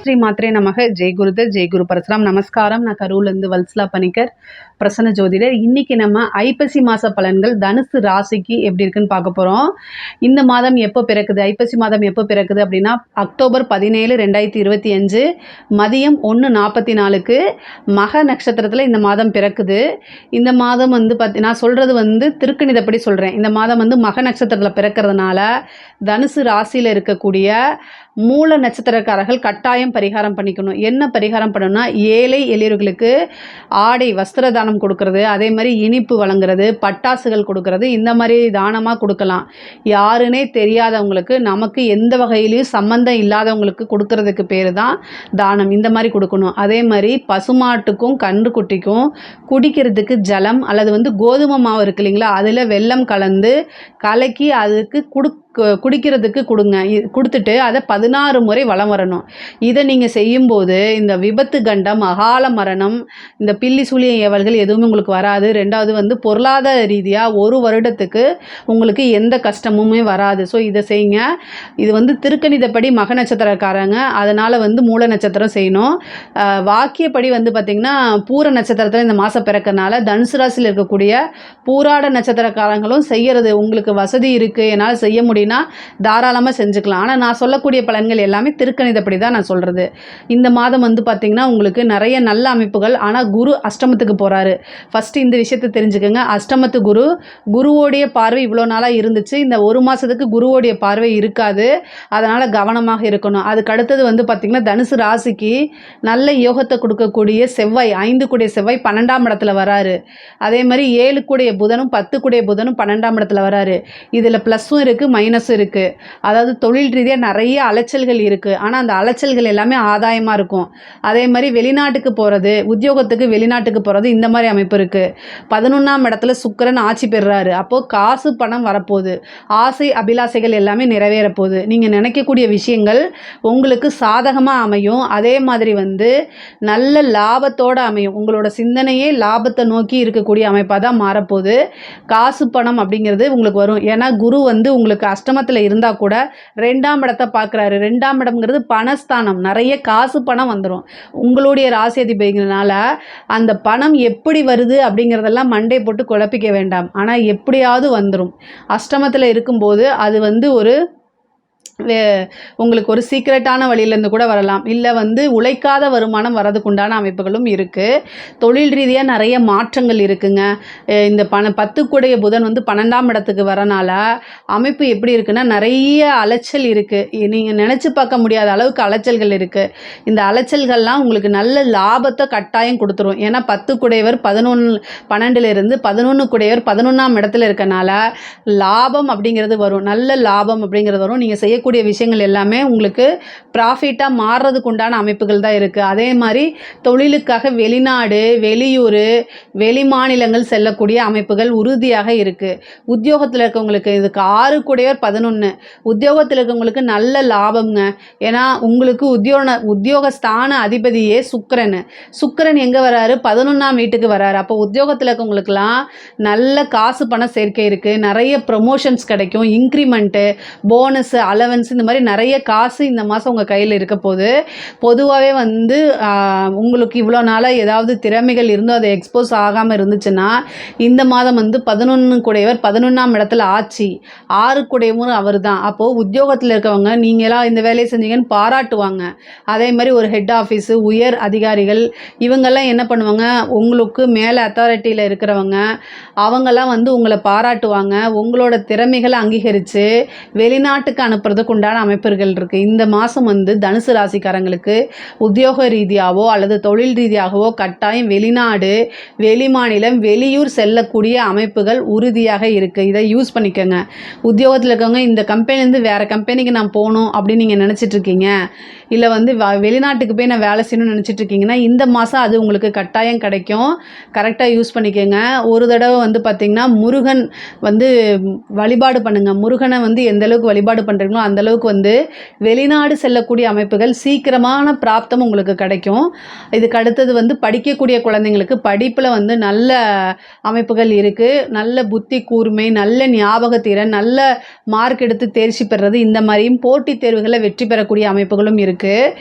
ஸ்ரீ மாத்ரே நமக. ஜெய் குருதர், ஜெய் குரு பரசுராம். நமஸ்காரம். நான் கரூர்லேருந்து வல்சலா பணிக்கர், பிரசன்ன ஜோதிடர். இன்னைக்கு நம்ம ஐப்பசி மாத பலன்கள் தனுசு ராசிக்கு எப்படி இருக்குன்னு பார்க்க போகிறோம். இந்த மாதம் எப்போ பிறக்குது, ஐப்பசி மாதம் எப்போ பிறக்குது அப்படின்னா அக்டோபர் 17, 2025 மதியம் 1:44 மக நட்சத்திரத்தில் இந்த மாதம் பிறக்குது. இந்த மாதம் வந்து நான் சொல்கிறது வந்து திருக்கணிதப்படி சொல்கிறேன். இந்த மாதம் வந்து மக நட்சத்திரத்தில் பிறக்கிறதுனால தனுசு ராசியில் இருக்கக்கூடிய மூல நட்சத்திரக்காரர்கள் கட்டாயம் பரிகாரம் பண்ணிக்கணும். என்ன பரிகாரம் பண்ணணும்னா, ஏழை எளியவர்களுக்கு ஆடை வஸ்திர தானம் கொடுக்கறது, அதே மாதிரி இனிப்பு வழங்குறது, பட்டாசுகள் கொடுக்கறது, இந்த மாதிரி தானமாக கொடுக்கலாம். யாருன்னே தெரியாதவங்களுக்கு, நமக்கு எந்த வகையிலையும் சம்மந்தம் இல்லாதவங்களுக்கு கொடுக்கறதுக்கு பேர் தான் தானம். இந்த மாதிரி கொடுக்கணும். அதே மாதிரி பசுமாட்டுக்கும் கன்றுக்குட்டிக்கும் குடிக்கிறதுக்கு ஜலம் அல்லது வந்து கோதுமை மாவு இருக்கு இல்லைங்களா, அதில் வெல்லம் கலந்து கலக்கி அதுக்கு குடிக்கிறதுக்கு கொடுங்க. கொடுத்துட்டு அதை 16 முறை வலம் வரணும். இதை நீங்கள் செய்யும்போது இந்த விபத்து கண்டம், அகால மரணம், இந்த பில்லி சூழிய ஏவல்கள் எதுவுமே உங்களுக்கு வராது. ரெண்டாவது வந்து பொருளாதார ரீதியாக 1 வருடத்துக்கு உங்களுக்கு எந்த கஷ்டமுமே வராது. ஸோ இதை செய்யுங்க. இது வந்து திருக்கணிதப்படி மக நட்சத்திரக்காரங்க, அதனால் வந்து மூல நட்சத்திரம் செய்யணும். வாக்கியப்படி வந்து பார்த்திங்கன்னா பூர நட்சத்திரத்தில் இந்த மாதம் பிறக்கிறதுனால தனுசு ராசியில் இருக்கக்கூடிய பூராட நட்சத்திரக்காரங்களும் செய்கிறது உங்களுக்கு வசதி இருக்குது, என்னால் செய்ய முடியும், தாராளமாக செஞ்சுக்கலாம். ஆனால் நான் சொல்லக்கூடிய பலன்கள் எல்லாமே திருக்கணிதப்படி தான் நான் சொல்கிறது. இந்த மாதம் வந்து பார்த்திங்கன்னா உங்களுக்கு நிறைய நல்ல அமைப்புகள். ஆனால் குரு அஷ்டமத்துக்கு போகிறாரு. ஃபஸ்ட்டு இந்த விஷயத்தை தெரிஞ்சுக்கோங்க. அஷ்டமத்து குருவோடைய பார்வை இவ்வளோ நாளாக இருந்துச்சு. இந்த 1 மாதத்துக்கு குருவோடைய பார்வை இருக்காது. அதனால் கவனமாக இருக்கணும். அதுக்கு அடுத்தது வந்து பார்த்திங்கன்னா தனுசு ராசிக்கு நல்ல யோகத்தை கொடுக்கக்கூடிய செவ்வாய், 5 கூடிய செவ்வாய் 12ஆம் இடத்துல வராரு. அதே மாதிரி 7 கூடிய புதனும் 10 கூடிய புதனும் 12ஆம் இடத்துல வராரு. இதில் ப்ளஸ்ஸும் இருக்குது, மைனஸும் இருக்குது. அதாவது தொழில் ரீதியாக நிறைய அலைச்சல்கள் இருக்குது. ஆனால் அந்த அலைச்சல்கள் எல்லாமே ஆதாயமாக இருக்கும். அதே மாதிரி வெளிநாட்டுக்கு போகிறது, உத்தியோகத்துக்கு வெளிநாட்டுக்கு போகிறது, இந்த மாதிரி அமைப்பு இருக்குது. 11ஆம் இடத்துல சுக்கிரன் ஆட்சி பெறுறாரு. அப்போது காசு பணம் வரப்போகுது. ஆசை அபிலாசைகள் எல்லாமே நிறைவேற போகுது. நீங்கள் நினைக்கக்கூடிய விஷயங்கள் உங்களுக்கு சாதகமாக அமையும். அதே மாதிரி வந்து நல்ல லாபத்தோடு அமையும். உங்களோட சிந்தனையே லாபத்தை நோக்கி இருக்கக்கூடிய அமைப்பாக தான் மாறப்போகுது. காசு பணம் அப்படிங்கிறது உங்களுக்கு வரும். ஏன்னா குரு வந்து உங்களுக்கு அஷ்டமத்தில் இருந்தால் கூட 2ஆம் இடத்தை பார்க்குறாரு. 2ஆம் இடம்ங்கிறது பணஸ்தானம். நிறைய காசு பணம் வந்துடும். உங்களுடைய ராசி அதிபதினால அந்த பணம் எப்படி வருது அப்படிங்கிறதெல்லாம் மண்டை போட்டு குழப்பிக்க வேண்டாம். ஆனால் எப்படியாவது வந்துடும். அஷ்டமத்தில் இருக்கும்போது அது வந்து உங்களுக்கு ஒரு சீக்ரெட்டான வழியிலேருந்து கூட வரலாம். இல்லை வந்து உழைக்காத வருமானம் வரதுக்கு உண்டான அமைப்புகளும் இருக்குது. தொழில் ரீதியாக நிறைய மாற்றங்கள் இருக்குங்க. இந்த 10 கூடிய புதன் வந்து 12ஆம் இடத்துக்கு வரனால அமைப்பு எப்படி இருக்குன்னா நிறைய அலைச்சல் இருக்குது. நீங்கள் நினச்சி பார்க்க முடியாத அளவுக்கு அலைச்சல்கள் இருக்குது. இந்த அலைச்சல்கள்லாம் உங்களுக்கு நல்ல லாபத்தை கட்டாயம் கொடுத்துரும். ஏன்னா 10 கூடையவர் 12லேருந்து 11 கூடையவர் 11ஆம் இடத்துல இருக்கனால லாபம் அப்படிங்கிறது வரும். நல்ல லாபம் அப்படிங்கிறது வரும். நீங்கள் செய்யக்கூடிய விஷயங்கள் எல்லாமே உங்களுக்கு ப்ராஃபிட்டாக மாறுறதுக்கு உண்டான அமைப்புகள் தான் இருக்குது. அதே மாதிரி தொழிலுக்காக வெளிநாடு, வெளியூர், வெளி மாநிலங்கள் செல்லக்கூடிய அமைப்புகள் உறுதியாக இருக்குது. உத்தியோகத்தில் இருக்கவங்களுக்கு இதுக்கு 6 கூடையவர் 11, உத்தியோகத்தில் இருக்கவங்களுக்கு நல்ல லாபம்ங்க. ஏன்னா உங்களுக்கு உத்தியோகஸ்தான அதிபதியே சுக்கிரன் எங்கே வராரு, 11ஆம் வீட்டுக்கு வராரு. அப்போ உத்தியோகத்தில் இருக்கவங்களுக்கெல்லாம் நல்ல காசு பண சேர்க்கை இருக்குது. நிறைய ப்ரொமோஷன்ஸ் கிடைக்கும், இன்க்ரிமெண்ட்டு, போனஸ், அலவன்ஸ், இந்த மாதிரி நிறைய காசு இந்த மாதம் உங்கள் கையில் இருக்க போது. பொதுவாகவே வந்து உங்களுக்கு இவ்வளோ நாளாக ஏதாவது திறமைகள் இருந்தோ அது எக்ஸ்போஸ் ஆகாமல் இருந்துச்சுன்னா இந்த மாதம் வந்து 11 கூடையவர் 11ஆம் இடத்துல ஆட்சி, 6 கூடையவர் அவர் தான். அப்போது உத்தியோகத்தில் இருக்கவங்க நீங்களாம் இந்த வேலையை செஞ்சீங்கன்னு பாராட்டுவாங்க. அதே மாதிரி ஒரு ஹெட் ஆஃபீஸு, உயர் அதிகாரிகள், இவங்கெல்லாம் என்ன பண்ணுவாங்க, உங்களுக்கு மேலே அத்தாரிட்டியில் இருக்கிறவங்க அவங்கெல்லாம் வந்து உங்களை பாராட்டுவாங்க. உங்களோட திறமைகளை அங்கீகரித்து வெளிநாட்டுக்கு அனுப்புறதுக்கு உண்டான அமைப்புகள் இருக்குது. இந்த மாதம் வந்து தனுசு ராசிக்காரங்களுக்கு உத்தியோக ரீதியாகவோ அல்லது தொழில் ரீதியாகவோ கட்டாயம் வெளிநாடு, வெளி மாநிலம், வெளியூர் செல்லக்கூடிய அமைப்புகள் உறுதியாக இருக்குது. இதை யூஸ் பண்ணிக்கோங்க. உத்தியோகத்தில் இருக்கவங்க இந்த கம்பெனிலேருந்து வேறு கம்பெனிக்கு நான் போகணும் அப்படின்னு நீங்கள் நினச்சிட்ருக்கீங்க, இல்லை வந்து வெளிநாட்டுக்கு போய் நான் வேலை செய்யணும்னு நினச்சிட்ருக்கீங்கன்னா இந்த மாதம் அது உங்களுக்கு கட்டாயம் கிடைக்கும். கரெக்டாக யூஸ் பண்ணிக்கோங்க. ஒரு தடவை வந்து பார்த்திங்கன்னா முருகன் வந்து வழிபாடு பண்ணுங்கள். முருகனை வந்து எந்த அளவுக்கு வழிபாடு பண்ணுறீங்களோ அந்தளவுக்கு வந்து வெளிநாடு செல்லக்கூடிய அமைப்புகள் சீக்கிரமான பிராப்தம் உங்களுக்கு கிடைக்கும். இதுக்கு அடுத்தது வந்து படிக்கக்கூடிய குழந்தைங்களுக்கு படிப்பில் வந்து நல்ல அமைப்புகள் இருக்குது. நல்ல புத்தி கூர்மை, நல்ல ஞாபகத்திறன், நல்ல மார்க் எடுத்து தேர்ச்சி பெறுறது, இந்த மாதிரியும் போட்டித் தேர்வுகளில் வெற்றி பெறக்கூடிய அமைப்புகளும் இருக்குது.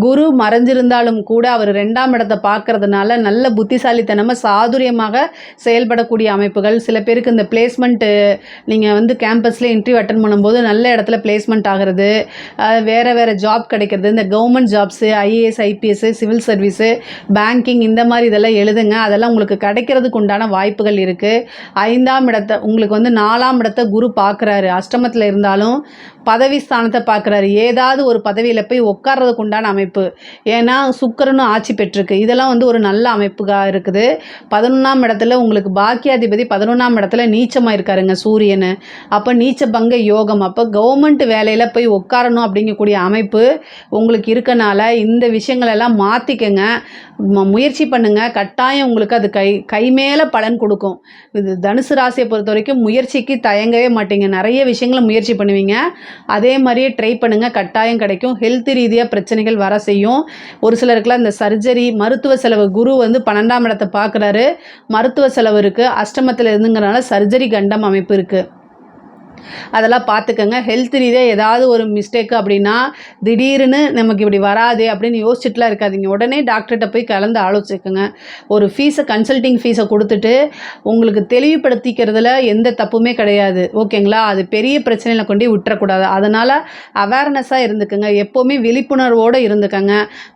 குரு மறைஞ்சிருந்தாலும் கூட அவர் 2ஆம் இடத்தை பார்க்கறதுனால நல்ல புத்திசாலித்தனமாக சாதுரியமாக செயல்படக்கூடிய அமைப்புகள். சில பேருக்கு இந்த பிளேஸ்மெண்ட்டு நீங்கள் வந்து கேம்பஸில் இன்டர்வியூ அட்டன் பண்ணும்போது நல்ல இடத்துல பிளேஸ்மெண்ட் ஆகிறது, வேறு ஜாப் கிடைக்கிறது, இந்த government jobs, IAS, IPS, civil service, banking, இந்த மாதிரி இதெல்லாம் எழுதுங்க. அதெல்லாம் உங்களுக்கு கிடைக்கிறதுக்கு உண்டான வாய்ப்புகள் இருக்குது. 5ஆம் இடத்தை உங்களுக்கு வந்து 4ஆம் இடத்தை குரு பார்க்குறாரு. அஷ்டமத்தில் இருந்தாலும் பதவி ஸ்தானத்தை பார்க்குறாரு. ஏதாவது ஒரு பதவியில் போய் உட்கார்றதுக்கு உண்டான அமைப்பு. ஏன்னா சுக்கிரனும் ஆட்சி பெற்றிருக்கு. இதெல்லாம் வந்து ஒரு நல்ல அமைப்புக்காக இருக்குது. 11ஆம் இடத்துல உங்களுக்கு பாக்கியாதிபதி 11ஆம் இடத்துல நீச்சமாக இருக்காருங்க சூரியன். அப்போ நீச்ச பங்க யோகம். அப்போ கவர்மெண்ட் வேலையில் போய் உட்காரணும் அப்படிங்கக்கூடிய அமைப்பு உங்களுக்கு இருக்கனால இந்த விஷயங்களெல்லாம் மாற்றிக்கங்க, முயற்சி பண்ணுங்கள். கட்டாயம் உங்களுக்கு அது கை மேலே பலன் கொடுக்கும். இது தனுசு ராசியை பொறுத்த வரைக்கும் முயற்சிக்கு தயங்கவே மாட்டீங்க. நிறைய விஷயங்களை முயற்சி பண்ணுவீங்க. அதே மாதிரியே ட்ரை பண்ணுங்கள், கட்டாயம் கிடைக்கும். ஹெல்த் ரீதியாக பிரச்சனைகள் வர செய்யும். ஒரு சிலருக்குலாம் இந்த சர்ஜரி, மருத்துவ செலவு, குரு வந்து 12ஆம் இடத்தை பார்க்குறாரு, மருத்துவ செலவு இருக்குது. அஷ்டமத்தில் இருந்துங்கிறனால சர்ஜரி கண்டம் அமைப்பு இருக்குது. அதெல்லாம் பார்த்துக்கங்க. ஹெல்த் ரீதியாக ஏதாவது ஒரு மிஸ்டேக்கு அப்படின்னா திடீர்னு நமக்கு இப்படி வராதே அப்படின்னு யோசிச்சுட்டுலாம் இருக்காதிங்க. உடனே டாக்டர்கிட்ட போய் கலந்து ஆலோசிக்குங்க. ஒரு கன்சல்டிங் ஃபீஸை கொடுத்துட்டு உங்களுக்கு தெளிவுபடுத்திக்கிறதுல எந்த தப்புமே கிடையாது. ஓகேங்களா? அது பெரிய பிரச்சனையில் கொண்டு விட்டுறக்கூடாது. அதனால் அவேர்னஸாக இருந்துக்குங்க. எப்போவுமே விழிப்புணர்வோடு இருந்துக்கங்க.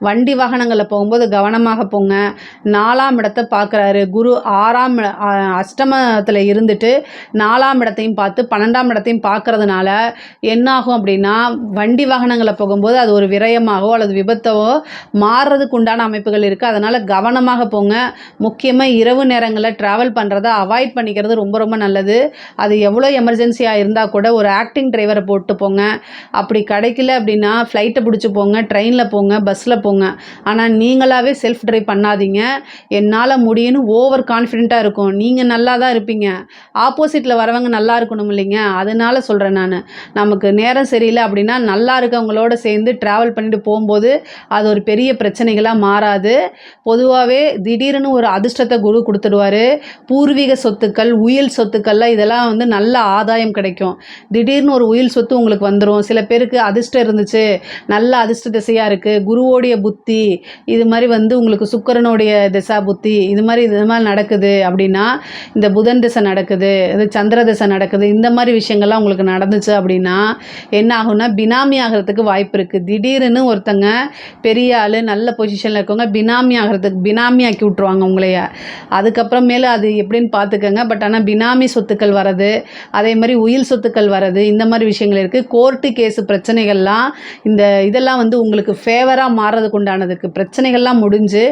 வண்டி வாகனங்களில் போகும்போது கவனமாக போங்க. 4ஆம் இடத்தை பார்க்குறாரு குரு. 6ஆம் அஷ்டமத்தில் இருந்துட்டு 4ஆம் இடத்தையும் பார்த்து 12ஆம் இடத்தையும் பார்க்கறதுனால என்னாகும் அப்படின்னா வண்டி வாகனங்களை போகும்போது அது ஒரு விரயமாகவோ அல்லது விபத்தவோ மாறுறதுக்கு உண்டான அமைப்புகள் இருக்குது. அதனால் கவனமாக போங்க. முக்கியமாக இரவு நேரங்களில் ட்ராவல் பண்ணுறதை அவாய்ட் பண்ணிக்கிறது ரொம்ப ரொம்ப நல்லது. அது எவ்வளோ எமர்ஜென்சியாக இருந்தால் கூட ஒரு ஆக்டிங் டிரைவரை போட்டு போங்க. அப்படி கிடைக்கல அப்படின்னா ஃப்ளைட்டை பிடிச்சி போங்க, ட்ரெயினில் போங்க, பஸ்ஸில் போங்க. ஆனால் நீங்களாகவே செல்ஃப் ட்ரைவ் பண்ணாதீங்க. என்னால் முடியும்னு ஓவர் கான்ஃபிடென்ட்டாக இருக்கும். நீங்கள் நல்லா தான் இருப்பீங்க, ஆப்போசிட்டில் வரவங்க நல்லா இருக்கணும் இல்லைங்க. அதனால சொல்கிறேன் நான். நமக்கு நேரம் சரியில்லை அப்படின்னா நல்லா இருக்கவங்களோட சேர்ந்து ட்ராவல் பண்ணிட்டு போகும்போது அது ஒரு பெரிய பிரச்சனைகளாக மாறாது. பொதுவாகவே திடீர்னு ஒரு அதிர்ஷ்டத்தை குரு கொடுத்துடுவார். பூர்வீக சொத்துக்கள், உயில் சொத்துக்கள்லாம் இதெல்லாம் வந்து நல்ல ஆதாயம் கிடைக்கும். திடீர்னு ஒரு உயில் சொத்து உங்களுக்கு வந்துடும். சில பேருக்கு அதிர்ஷ்டம் இருந்துச்சு, நல்ல அதிர்ஷ்ட திசையாக இருக்குது, குருவோடைய புத்தி, இது மாதிரி வந்து உங்களுக்கு சுக்கிரனுடைய திசா புத்தி, இது மாதிரி நடக்குது அப்படின்னா, இந்த புதன் திசை நடக்குது, இது சந்திர திசை நடக்குது, இந்த மாதிரி விஷயங்கள்லாம் உங்களுக்கு நடந்துச்சு அப்படின்னா என்ன ஆகும்னா பினாமி ஆகிறதுக்கு வாய்ப்பு இருக்குது. திடீர்னு ஒருத்தங்க பெரிய ஆள் நல்ல பொசிஷனில் இருக்கவங்க பினாமி ஆக்கி விட்ருவாங்க உங்களைய. அதுக்கப்புறமேல அது எப்படின்னு பார்த்துக்கங்க. பட் ஆனால் பினாமி சொத்துக்கள் வர்றது, அதே மாதிரி உயில் சொத்துக்கள் வர்றது, இந்த மாதிரி விஷயங்கள் இருக்குது. கோர்ட்டு கேஸு பிரச்சனைகள்லாம் இதெல்லாம் வந்து உங்களுக்கு ஃபேவராக மாறுறதுக்கு உண்டானதுக்கு பிரச்சனைகள்லாம் முடிஞ்சு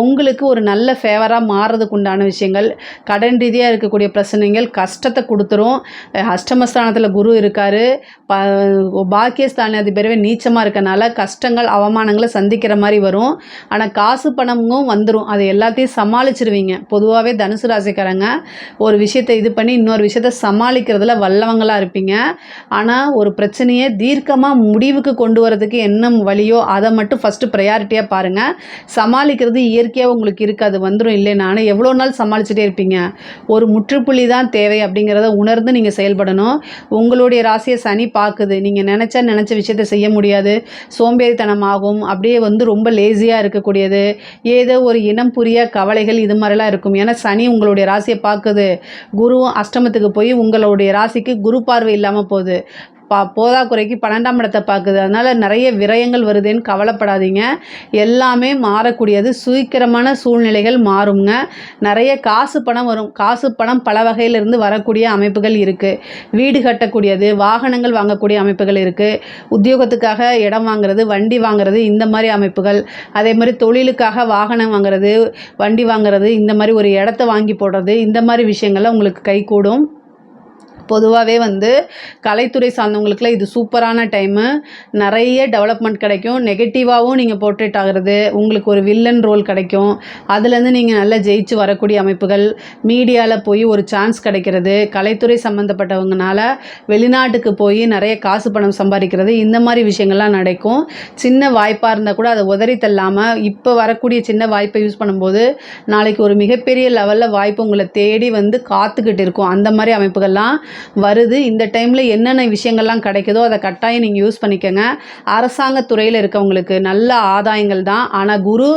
உங்களுக்கு ஒரு நல்ல ஃபேவராக மாறுறதுக்கு உண்டான விஷயங்கள். கடன் ரீதியாக இருக்கக்கூடிய பிரச்சனைகள் கஷ்டத்தை கொடுத்துரும். அஷ்டமஸ்தானத்தில் குரு இருக்கார். பாக்கியஸ்தானாதிபதியே நீச்சமாக இருக்கனால கஷ்டங்கள், அவமானங்களை சந்திக்கிற மாதிரி வரும். ஆனால் காசு பணமும் வந்துடும். அது எல்லாத்தையும் சமாளிச்சிருவீங்க. பொதுவாகவே தனுசு ராசிக்காரங்க ஒரு விஷயத்தை இது பண்ணி இன்னொரு விஷயத்தை சமாளிக்கிறதுல வல்லவங்களாக இருப்பீங்க. ஆனால் ஒரு பிரச்சனையை தீர்க்கமாக முடிவுக்கு கொண்டு வரதுக்கு என்ன வழியோ அதை மட்டும் ஃபஸ்ட்டு ப்ரையாரிட்டியாக பாருங்கள். சமாளிக்கிறது இயற்கையாக உங்களுக்கு இருக்காது, வந்துடும். இல்லை நான் எவ்வளோ நாள் சமாளிச்சுட்டே இருப்பீங்க. ஒரு முற்றுப்புள்ளி தான் தேவை அப்படிங்கிறத உணர்ந்து நீங்கள் செயல்படணும். உங்களுடைய ராசியை சனி பார்க்குது. நீங்கள் நினச்ச விஷயத்தை செய்ய முடியாது, சோம்பேறித்தனமாகும், அப்படியே வந்து ரொம்ப லேசியாக இருக்கக்கூடியது, ஏதோ ஒரு இனம் புரிய கவலைகள், இது மாதிரிலாம் இருக்கும். ஏன்னா சனி உங்களுடைய ராசியை பார்க்குது. குருவும் அஷ்டமத்துக்கு போய் உங்களுடைய ராசிக்கு குரு பார்வை இல்லாமல் போகுது. போதாக்குறைக்கு 12ஆம் இடத்தை பார்க்குது. அதனால் நிறைய விரயங்கள் வருதுன்னு கவலைப்படாதீங்க. எல்லாமே மாறக்கூடியது. சீக்கிரமான சூழ்நிலைகள் மாறுங்க. நிறைய காசு பணம் வரும். காசு பணம் பல வகையிலிருந்து வரக்கூடிய அமைப்புகள் இருக்குது. வீடு கட்டக்கூடியது, வாகனங்கள் வாங்கக்கூடிய அமைப்புகள் இருக்குது. உத்தியோகத்துக்காக இடம் வாங்குறது, வண்டி வாங்குறது, இந்த மாதிரி அமைப்புகள். அதே மாதிரி தொழிலுக்காக வாகனம் வாங்குறது, வண்டி வாங்குறது, இந்த மாதிரி ஒரு இடத்த வாங்கி போடுறது, இந்த மாதிரி விஷயங்கள்லாம் உங்களுக்கு கைகூடும். பொதுவாகவே வந்து கலைத்துறை சார்ந்தவங்களுக்குலாம் இது சூப்பரான டைமு. நிறைய டெவலப்மெண்ட் கிடைக்கும். நெகட்டிவாகவும் நீங்கள் போர்ட்ரேட் ஆகிறது, உங்களுக்கு ஒரு வில்லன் ரோல் கிடைக்கும். அதுலேருந்து நீங்கள் நல்லா ஜெயிச்சு வரக்கூடிய அமைப்புகள், மீடியாவில் போய் ஒரு சான்ஸ் கிடைக்கிறது, கலைத்துறை சம்மந்தப்பட்டவங்கனால வெளிநாட்டுக்கு போய் நிறைய காசு பணம் சம்பாதிக்கிறது, இந்த மாதிரி விஷயங்கள்லாம் நடக்கும். சின்ன வாய்ப்பாக இருந்தால் கூட அதை உதறி தள்ளாமல் இப்போ வரக்கூடிய சின்ன வாய்ப்பை யூஸ் பண்ணும்போது நாளைக்கு ஒரு மிகப்பெரிய லெவலில் வாய்ப்பு உங்களை தேடி வந்து காத்துக்கிட்டு இருக்கும். அந்த மாதிரி அமைப்புகள்லாம் வருது. இந்த டைமில் என்னென்ன விஷயங்கள்லாம் கிடைக்குதோ அதை கட்டாயம் நீங்கள் யூஸ் பண்ணிக்கோங்க. அரசாங்க துறையில் இருக்கவங்களுக்கு நல்ல ஆதாயங்கள் தான். ஆனால் குரு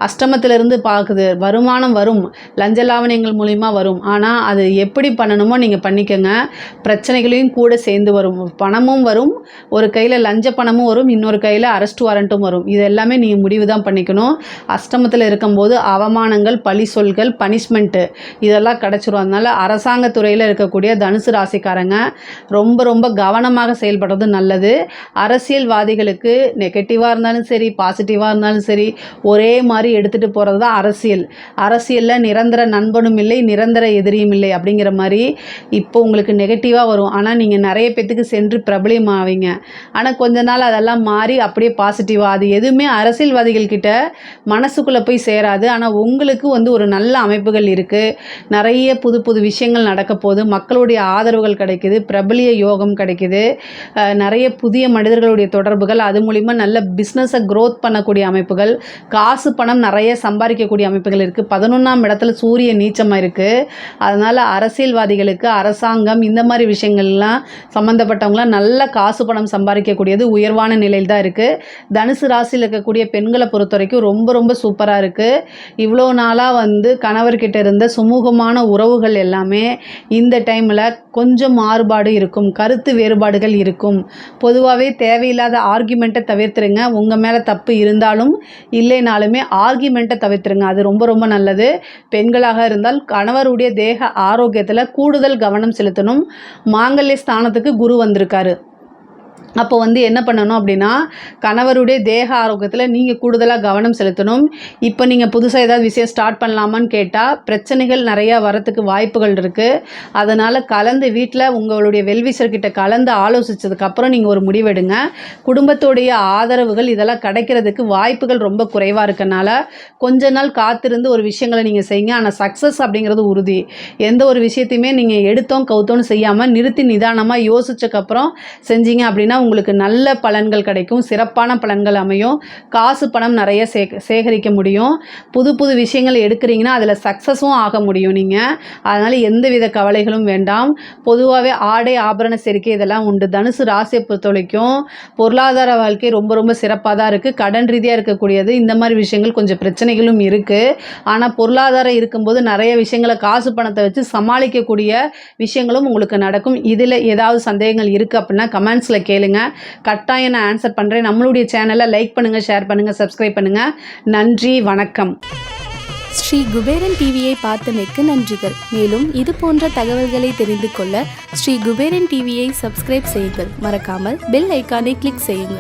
அஷ்டமத்திலிருந்து பார்க்குது. வருமானம் வரும், லஞ்ச லாவணியங்கள் மூலிமா வரும். ஆனால் அது எப்படி பண்ணணுமோ நீங்கள் பண்ணிக்கோங்க. பிரச்சனைகளையும் கூட சேர்ந்து வரும். பணமும் வரும், ஒரு கையில் லஞ்ச பணமும் வரும், இன்னொரு கையில் அரெஸ்ட் வாரண்ட்டும் வரும். இது எல்லாமே நீங்கள் முடிவு தான் பண்ணிக்கணும். அஷ்டமத்தில் இருக்கும்போது அவமானங்கள், பழி சொல்கள், பனிஷ்மெண்ட்டு இதெல்லாம் கிடச்சிரும். அதனால் அரசாங்க துறையில் இருக்கக்கூடிய தனுசு ராசிக்காரங்க ரொம்ப ரொம்ப கவனமாக செயல்படுறது நல்லது. அரசியல்வாதிகளுக்கு நெகட்டிவாக இருந்தாலும் சரி, பாசிட்டிவாக இருந்தாலும் சரி, ஒரே மாதிரி எடுத்துகிட்டு போகிறது தான் அரசியல். அரசியலில் நிரந்தர நண்பனும் இல்லை, நிரந்தர எதிரியும் இல்லை அப்படிங்கிற மாதிரி இப்போ உங்களுக்கு நெகட்டிவாக வரும். ஆனால் நீங்கள் நிறைய பேத்துக்கு சென்று பிரபலியம் ஆவீங்க. ஆனால் கொஞ்ச நாள் அதெல்லாம் மாறி அப்படியே பாசிட்டிவாக, அது எதுவுமே அரசியல்வாதிகள் கிட்ட மனசுக்குள்ளே போய் சேராது. ஆனால் உங்களுக்கு வந்து ஒரு நல்ல அமைப்புகள் இருக்குது. நிறைய புது புது விஷயங்கள் நடக்க போகுது. மக்களுடைய ஆதரவுகள் கிடைக்குது, பிரபலிய யோகம் கிடைக்குது, நிறைய புதிய மனிதர்களுடைய தொடர்புகள், அது மூலிமா நல்ல பிஸ்னஸை க்ரோத் பண்ணக்கூடிய அமைப்புகள், காசு பணம் நிறைய சம்பாதிக்கக்கூடிய அமைப்புகள் இருக்குது. 11ஆம் இடத்துல சூரியன் நீச்சமாக இருக்குது. அதனால் அரசியல்வாதிகளுக்கு, அரசாங்கம் இந்த மாதிரி விஷயங்கள்லாம் சம்மந்தப்பட்டவங்களாம் நல்ல காசு பணம் சம்பாதிக்கக்கூடியது உயர்வான நிலையில் தான் இருக்குது. தனுசு ராசியில் இருக்கக்கூடிய பெண்களை பொறுத்த வரைக்கும் ரொம்ப ரொம்ப சூப்பராக இருக்குது. இவ்வளோ நாளாக வந்து கணவர்கிட்ட இருந்த சுமூகமான உறவுகள் எல்லாமே இந்த டைமில் கொஞ்சம் மாறுபாடு இருக்கும், கருத்து வேறுபாடுகள் இருக்கும். பொதுவாகவே தேவையில்லாத ஆர்கியூமெண்ட்டை தவிர்த்துருங்க. உங்கள் மேலே தப்பு இருந்தாலும் இல்லைனாலுமே ஆர்கியூமெண்ட்டை தவிர்த்துருங்க. அது ரொம்ப ரொம்ப நல்லது. பெண்களாக இருந்தால் கணவருடைய தேக ஆரோக்கியத்தில் கூடுதல் கவனம் செலுத்தணும். மாங்கல்ய ஸ்தானத்துக்கு குரு வந்திருக்காரு. அப்போ வந்து என்ன பண்ணணும் அப்படின்னா, கணவருடைய தேக ஆரோக்கியத்தில் நீங்கள் கூடுதலாக கவனம் செலுத்தணும். இப்போ நீங்கள் புதுசாக ஏதாவது விஷயம் ஸ்டார்ட் பண்ணலாமான்னு கேட்டால் பிரச்சனைகள் நிறையா வரத்துக்கு வாய்ப்புகள் இருக்குது. அதனால் கலந்து வீட்டில் உங்களுடைய வெல்விஷர்கிட்ட கலந்து ஆலோசித்ததுக்கப்புறம் நீங்கள் ஒரு முடிவெடுங்க. குடும்பத்துடைய ஆதரவுகள் இதெல்லாம் கிடைக்கிறதுக்கு வாய்ப்புகள் ரொம்ப குறைவாக இருக்கனால கொஞ்ச நாள் காத்திருந்து ஒரு விஷயங்களை நீங்கள் செய்யுங்க. ஆனால் சக்ஸஸ் அப்படிங்கிறது உறுதி. எந்த ஒரு விஷயத்தையுமே நீங்கள் எடுத்தோம் கவுத்தோன்னு செய்யாமல் நிறுத்தி நிதானமாக யோசிச்சக்கப்புறம் செஞ்சீங்க அப்படின்னா உங்களுக்கு நல்ல பலன்கள் கிடைக்கும், சிறப்பான பலன்கள் அமையும், காசு பணம் நிறைய சேகரிக்க முடியும். புது புது விஷயங்கள் எடுக்கிறீங்கன்னா அதில் சக்ஸஸும் ஆக முடியும் நீங்கள். அதனால் எந்தவித கவலைகளும் வேண்டாம். பொதுவாகவே ஆடை ஆபரண சேர்க்கை இதெல்லாம் உண்டு. தனுசு ராசியை பொறுத்த வரைக்கும் பொருளாதார வாழ்க்கை ரொம்ப ரொம்ப சிறப்பாக தான் இருக்குது. கடன் ரீதியாக இருக்கக்கூடியது இந்த மாதிரி விஷயங்கள் கொஞ்சம் பிரச்சனைகளும் இருக்குது. ஆனால் பொருளாதாரம் இருக்கும்போது நிறைய விஷயங்களை காசு பணத்தை வச்சு சமாளிக்கக்கூடிய விஷயங்களும் உங்களுக்கு நடக்கும். இதில் ஏதாவது சந்தேகங்கள் இருக்குது அப்படின்னா கமெண்ட்ஸில் கேளுங்க, கட்டாயம் நான் ஆன்சர் பண்ணுறேன். நம்மளுடைய சேனலை லைக் பண்ணுங்கள், ஷேர் பண்ணுங்கள், சப்ஸ்கிரைப் பண்ணுங்கள். நன்றி, வணக்கம். ஸ்ரீ குபேரன் டிவியை பார்த்தமைக்கு நன்றிகள். மேலும் இது போன்ற தகவல்களை தெரிந்து கொள்ள ஸ்ரீ குபேரன் டிவியை சப்ஸ்கிரைப் செய்யுங்கள். மறக்காமல் பெல் ஐக்கானை கிளிக் செய்யுங்கள்.